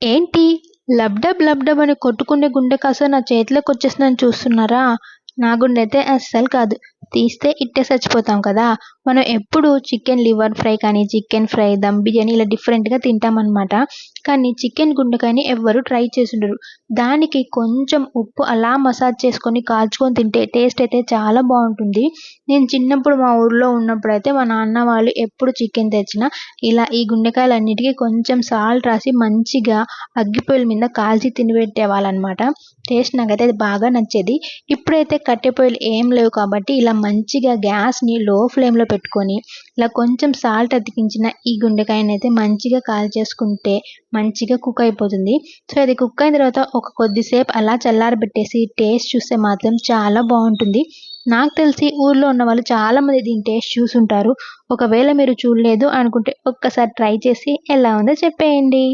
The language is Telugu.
ఏంటి లబ్డబ్ లబ్డబ్ అని కొట్టుకునే గుండె కాస్త నా చేతిలోకొచ్చేసిందని చూస్తున్నారా? నా గుండెయితే అస్సలు కాదు. తీస్తే ఇట్టే చచ్చిపోతాం కదా! మనం ఎప్పుడూ చికెన్ లివర్ ఫ్రై కానీ, చికెన్ ఫ్రై, దమ్ బిర్యానీ ఇలా డిఫరెంట్‌గా తింటామనమాట. కానీ చికెన్ గుండెకాయని ఎవ్వరు ట్రై చేసుండరు. దానికి కొంచెం ఉప్పు అలా మసాజ్ చేసుకొని కాల్చుకొని తింటే టేస్ట్ అయితే చాలా బావుంటుంది. నేను చిన్నప్పుడు మా ఊర్లో ఉన్నప్పుడైతే మా నాన్న వాళ్ళు ఎప్పుడు చికెన్ తెచ్చినా ఇలా ఈ గుండెకాయలన్నిటికి కొంచెం సాల్ట్ రాసి మంచిగా అగ్గిపొయ్యిల మీద కాల్చి తినిపెట్టేవాళ్ళనమాట. టేస్ట్ నాకైతే అది బాగా నచ్చేది. ఇప్పుడైతే కట్టె పొయ్యిలు ఏం లేవు కాబట్టి ఇలా మంచిగా గ్యాస్‌ని లో ఫ్లేమ్‌లో పెట్టుకొని, ఇలా కొంచెం సాల్ట్ అతికించిన ఈ గుండెకాయనైతే మంచిగా కాల్చేసుకుంటే మంచిగా కుక్ అయిపోతుంది. సో, అది కుక్ అయిన తర్వాత ఒక కొద్దిసేపు అలా చల్లారబెట్టేసి టేస్ట్ చూస్తే మాత్రం చాలా బావుంటుంది. నాకు తెలిసి ఊర్లో ఉన్నవాళ్ళు చాలామంది దీని టేస్ట్ చూసుంటారు. ఒకవేళ మీరు చూడలేదు అనుకుంటే ఒక్కసారి ట్రై చేసి ఎలా ఉందో చెప్పేయండి.